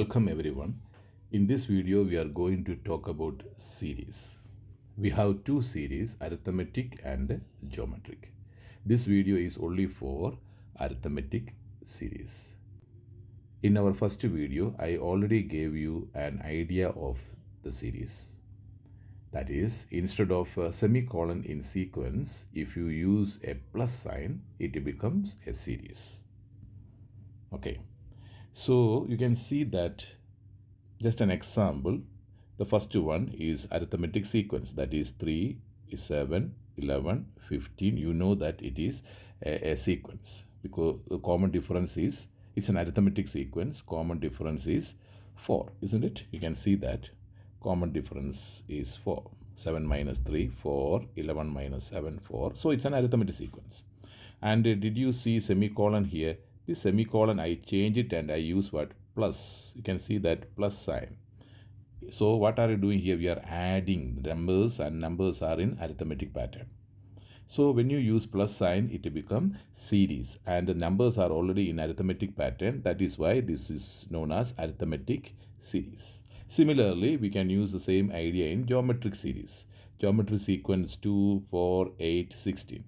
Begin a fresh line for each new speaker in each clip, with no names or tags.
Welcome everyone. In this video, we are going to talk about series. We have two series, arithmetic and geometric. This video is only for arithmetic series. In our first video, I already gave you an idea of the series. That is, instead of a semicolon in sequence, if you use a plus sign, it becomes a series. Okay. So you can see that just an example. The first one is arithmetic sequence, that is 3, 7, 11, 15. You know that it is a sequence because the common difference is it's an arithmetic sequence. Common difference is 4, isn't it? You can see that common difference is 4. 7 minus 3, 4, 11 minus 7, 4. So it's an arithmetic sequence. And did you see semicolon here? This semicolon, I change it and I use what? Plus. You can see that plus sign. So what are you doing here? We are adding numbers and numbers are in arithmetic pattern. So when you use plus sign, it becomes series and the numbers are already in arithmetic pattern. That is why this is known as arithmetic series. Similarly, we can use the same idea in geometric series. Geometry sequence 2, 4, 8, 16.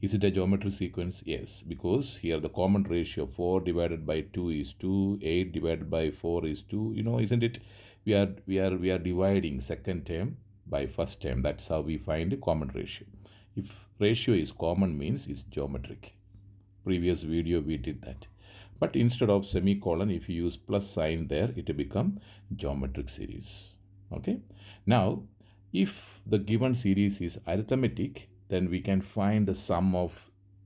Is it a geometry sequence? Yes, because here the common ratio 4 divided by 2 is 2, 8 divided by 4 is 2. Isn't it? We are dividing second term by first term. That's how we find a common ratio. If ratio is common means it's geometric. Previous video we did that. But instead of semicolon, if you use plus sign there, it will become geometric series. Okay. Now, if the given series is arithmetic, then we can find the sum of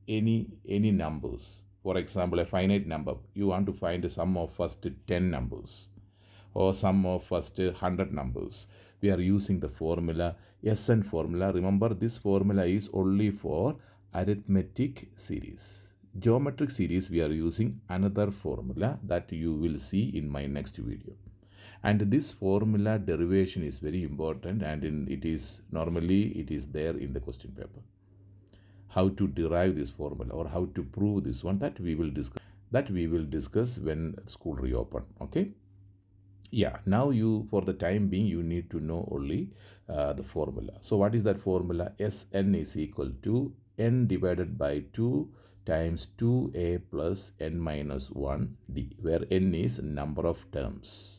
any numbers. For example, a finite number. You want to find the sum of first 10 numbers or sum of first 100 numbers. We are using the formula, SN formula. Remember, this formula is only for arithmetic series. Geometric series, we are using another formula that you will see in my next video. And this formula derivation is very important and it is there in the question paper. How to derive this formula or how to prove this one, that we will discuss when school reopen. Okay. Yeah, now for the time being, you need to know only the formula. So what is that formula? Sn is equal to n divided by 2 times 2a plus n minus 1 d, where n is number of terms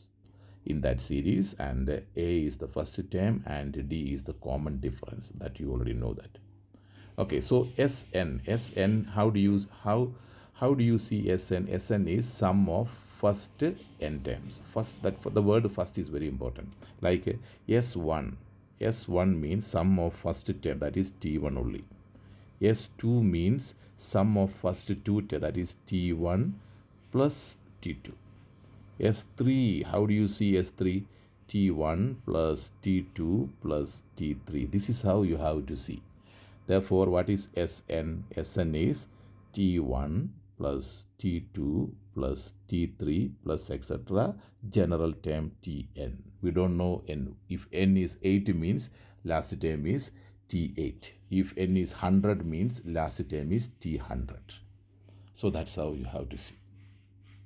in that series and a is the first term and d is the common difference, that you already know that. Okay, so Sn, how do you see Sn? Sn is sum of first n terms. First, that for the word first is very important. Like S1 means sum of first term, that is T1 only. S2 means sum of first two term, that is T1 plus T2. S3, how do you see S3? T1 plus T2 plus T3. This is how you have to see. Therefore, what is Sn? Sn is T1 plus T2 plus T3 plus etc. general term Tn. We don't know n. If n is 8 means last term is T8. If n is 100 means last term is T100. So that's how you have to see.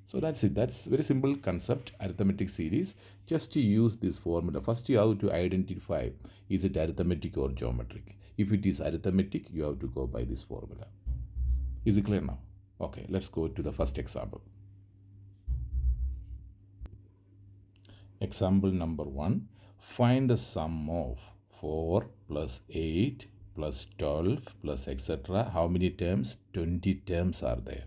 So that's it. That's very simple concept, arithmetic series. Just to use this formula, first you have to identify, is it arithmetic or geometric? If it is arithmetic, you have to go by this formula. Is it clear now? Okay, let's go to the first example. Example number 1. Find the sum of 4 plus 8 plus 12 plus etc. How many terms? 20 terms are there.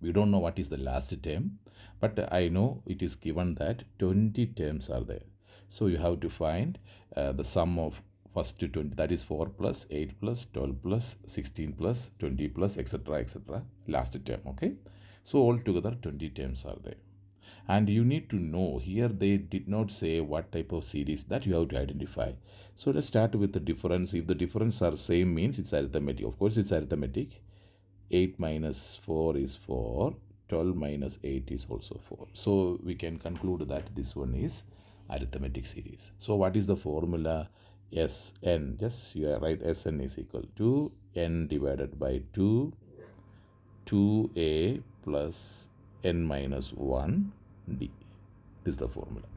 We don't know what is the last term, but I know it is given that 20 terms are there. So you have to find the sum of first 20, that is 4 plus 8 plus 12 plus 16 plus 20 plus etc. last term. Okay. So altogether 20 terms are there. And you need to know, here they did not say what type of series, that you have to identify. So let's start with the difference. If the difference are same means it's arithmetic. Of course it's arithmetic. 8 minus 4 is 4, 12 minus 8 is also 4. So we can conclude that this one is arithmetic series. So what is the formula? Sn, just you write Sn is equal to n divided by 2, 2a plus n minus 1 d. This is the formula.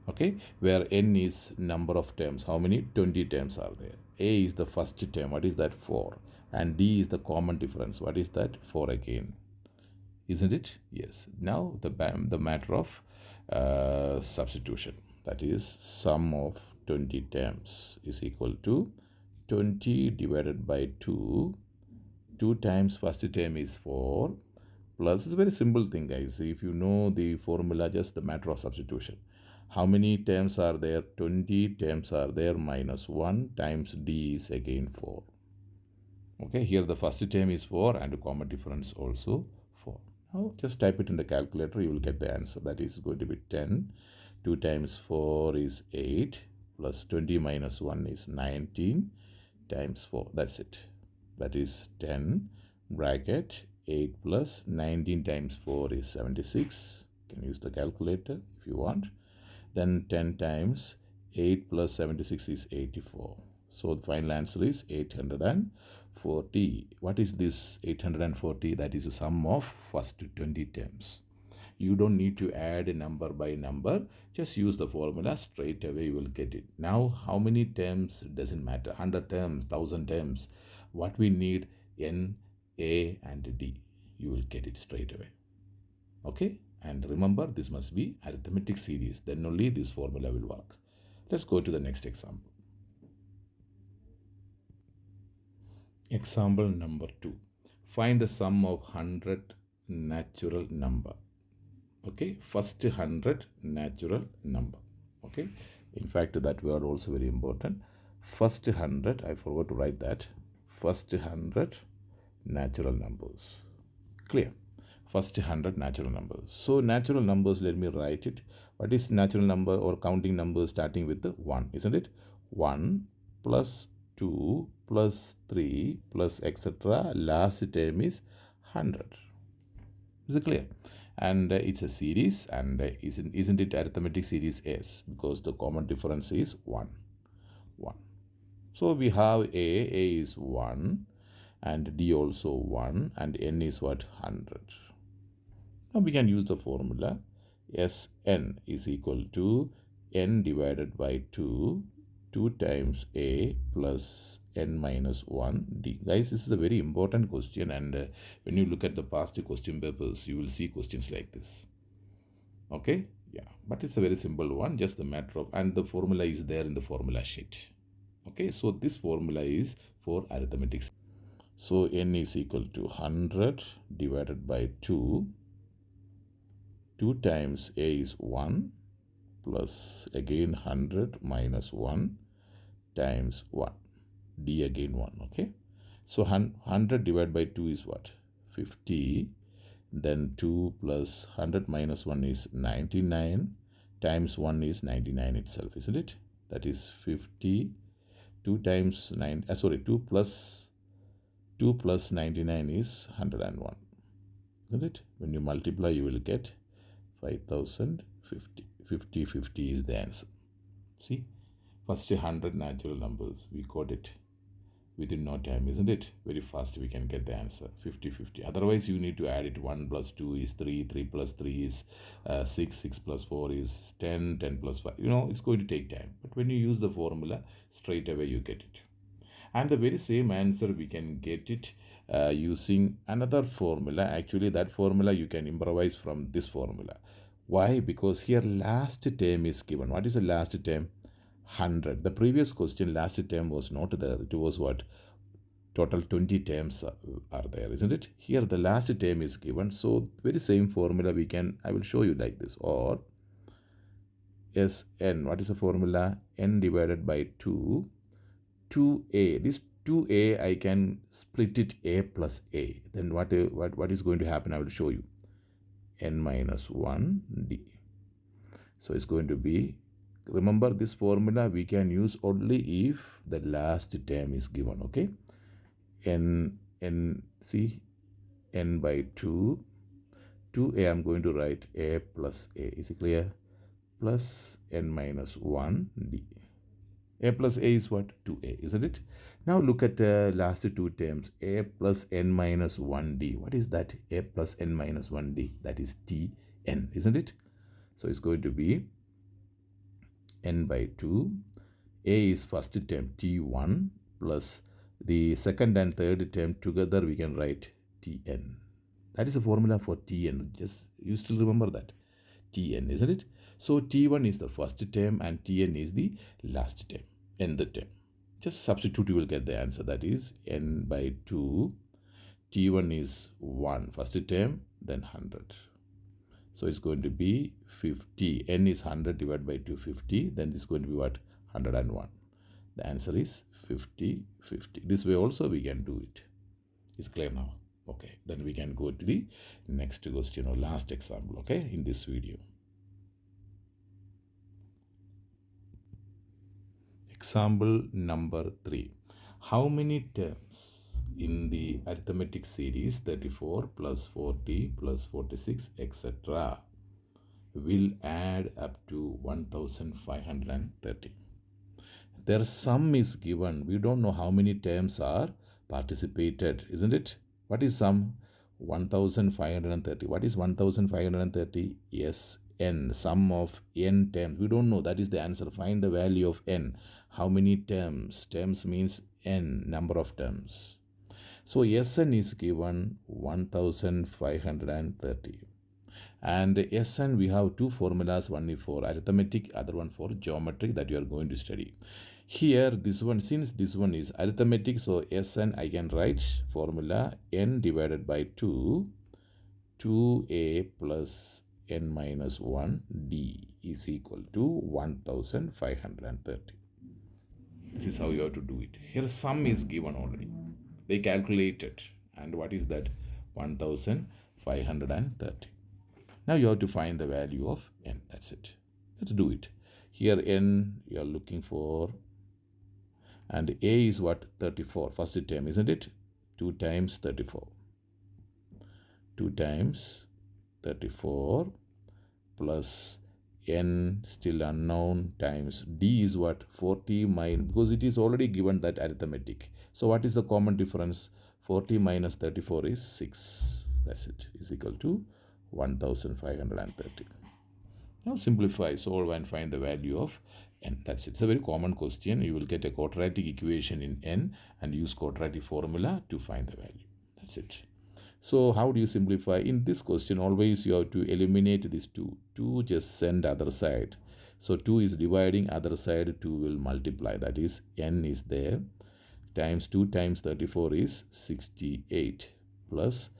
Okay, where n is number of terms. How many? 20 terms are there. A is the first term. What is that? 4. And D is the common difference. What is that? 4 again. Isn't it? Yes. Now the matter of substitution. That is, sum of 20 terms is equal to 20 divided by 2. 2 times first term is 4 plus, it's a very simple thing, guys. If you know the formula, just the matter of substitution. How many terms are there? 20 terms are there, minus 1 times D is again 4. Okay, here the first term is 4 and common difference also 4. Now just type it in the calculator, you will get the answer. That is going to be 10. 2 times 4 is 8 plus 20 minus 1 is 19 times 4. That's it. That is 10 bracket 8 plus 19 times 4 is 76. You can use the calculator if you want. Then 10 times 8 plus 76 is 84. So the final answer is 840. What is this 840? That is the sum of first 20 terms. You don't need to add a number by number. Just use the formula. Straight away you will get it. Now how many terms doesn't matter. 100 terms, 1000 terms. What we need, N, A and D. You will get it straight away. Okay. And remember, this must be arithmetic series. Then only this formula will work. Let's go to the next example. Example number 2. Find the sum of 100 natural number. Okay, first 100 natural number. Okay, in fact that word also very important. First 100, I forgot to write that. First 100 natural numbers. Clear? First 100 natural numbers. So natural numbers, let me write it. What is natural number or counting numbers starting with the 1, isn't it? 1 plus 2 plus 3 plus etc. Last term is 100. Is it clear? And it's a series, and isn't it arithmetic series? S, because the common difference is 1. So we have A is 1 and D also 1 and N is what? 100. Now we can use the formula. Sn is equal to n divided by 2 times A plus n minus 1 D. Guys, this is a very important question, and when you look at the past question papers, you will see questions like this. Okay, yeah, but it's a very simple one, just the matter of, and the formula is there in the formula sheet. Okay, so this formula is for arithmetic. So n is equal to 100 divided by 2 times A is 1 plus again 100 minus 1 times 1. D again 1. Okay. So 100 divided by 2 is what? 50. Then 2 plus 100 minus 1 is 99 times 1 is 99 itself, isn't it? That is 50. 2 times 9, 2 plus 99 is 101. Isn't it? When you multiply, you will get 5050. 50 is the answer. See, first 100 natural numbers, we got it within no time, isn't it? Very fast we can get the answer, 50. Otherwise you need to add it. 1 plus 2 is 3, 3 plus 3 is 6, 6 plus 4 is 10, 10 plus 5. It's going to take time. But when you use the formula, straight away you get it. And the very same answer we can get it using another formula. Actually, that formula you can improvise from this formula. Why? Because here last term is given. What is the last term? 100. The previous question, last term was not there. It was what? Total 20 terms are there, isn't it? Here the last term is given. So very same formula I will show you like this. Or Sn, what is the formula? N divided by 2. 2a. This 2a, I can split it a plus a. Then what is going to happen? I will show you. N minus 1 d. So it's going to be, remember this formula we can use only if the last term is given. Okay, n by 2. 2a, I'm going to write a plus a. Is it clear? Plus n minus 1 d. A plus a is what? 2a, isn't it? Now look at the last two terms, a plus n minus 1d. What is that? A plus n minus 1d. That is tn, isn't it? So it's going to be n by 2. A is first term t1 plus the second and third term together we can write tn. That is the formula for tn. Just you still remember that. Tn, isn't it? So t1 is the first term and tn is the last term, nth term. Just substitute, you will get the answer. That is n by 2. T1 is 1, first term, then 100. So it's going to be 50. N is 100 divided by 250. Then it's going to be what? 101. The answer is 50, 50. This way also we can do it. It's clear now? Okay. Then we can go to the next question or last example, okay, in this video. Example number 3. How many terms in the arithmetic series 34 plus 40 plus 46 etc. will add up to 1530? Their sum is given. We don't know how many terms are participated, isn't it? What is sum? 1530. What is 1530? Yes, n. Sum of n terms. We don't know. That is the answer. Find the value of n. How many terms? Terms means n, number of terms. So Sn is given 1530. And Sn, we have two formulas, one is for arithmetic, other one for geometric, that you are going to study. Here, this one, since this one is arithmetic, so Sn I can write formula n divided by 2, 2a plus n minus 1 d is equal to 1530. This is how you have to do it. Here sum is given already. They calculated. And what is that? 1530. Now you have to find the value of n. That's it. Let's do it. Here n you are looking for, and a is what? 34. First term, isn't it? 2 times 34. 2 times 34 plus n still unknown times d is what? 40 minus, because it is already given that arithmetic. So what is the common difference? 40 minus 34 is 6. That's it. Is equal to 1530. Now simplify, solve and find the value of n. That's it. It's a very common question. You will get a quadratic equation in n and use quadratic formula to find the value. That's it. So how do you simplify? In this question, always you have to eliminate this 2. 2 just send other side. So 2 is dividing, other side 2 will multiply. That is n is there. Times 2 times 34 is 68 plus,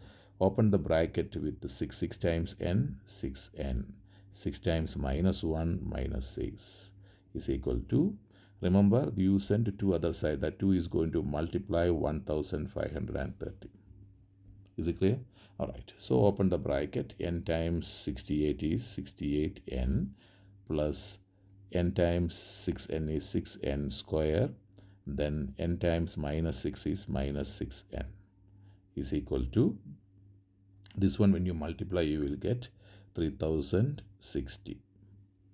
open the bracket with the 6. 6 times n, 6n. 6 times minus 1 minus 6 is equal to, remember you send to other side, that 2 is going to multiply 1530. Is it clear? Alright, so open the bracket. N times 68 is 68n plus n times 6n is 6n square. Then n times minus 6 is minus 6n is equal to, this one when you multiply you will get 3060,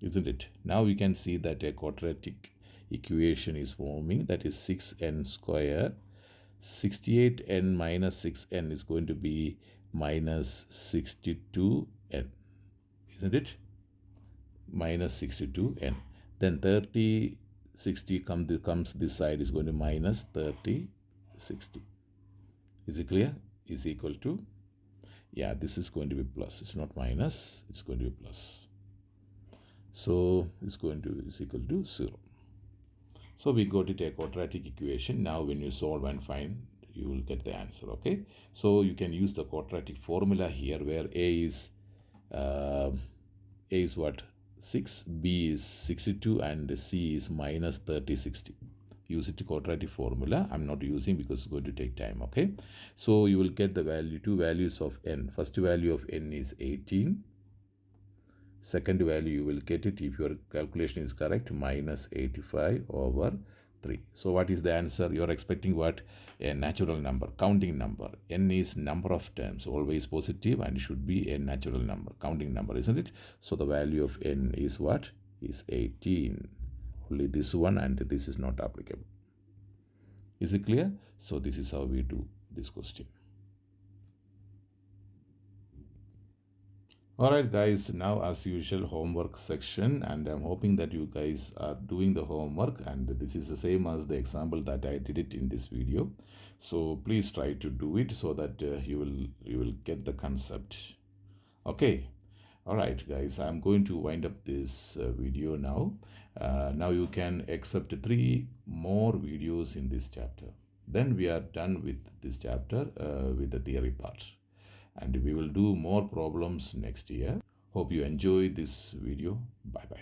isn't it? Now we can see that a quadratic equation is forming, that is 6n square. 68n minus 6n is going to be minus 62n, isn't it? Minus 62n. Then 60 comes this side, is going to minus 60. Is it clear? Is equal to, yeah, this is going to be plus. It's not minus, it's going to be plus. So it's going to is equal to 0. So we got it a quadratic equation. Now when you solve and find, you will get the answer, okay? So you can use the quadratic formula here, where a is what? 6, b is 62, and c is minus 3060. Use it to quadratic formula. I'm not using because it's going to take time, okay? So you will get the value, two values of n. First value of n is 18. Second value you will get it, if your calculation is correct, minus 85 over 3. So what is the answer? You are expecting what? A natural number, counting number. N is number of terms, always positive, and should be a natural number, counting number, isn't it? So the value of n is what? Is 18. Only this one, and this is not applicable. Is it clear? So this is how we do this question. Alright guys, now as usual homework section, and I'm hoping that you guys are doing the homework, and this is the same as the example that I did it in this video. So please try to do it so that you will get the concept. Okay. Alright guys, I'm going to wind up this video now. Now you can accept 3 more videos in this chapter. Then we are done with this chapter with the theory part, and we will do more problems next year. Hope you enjoy this video. Bye bye.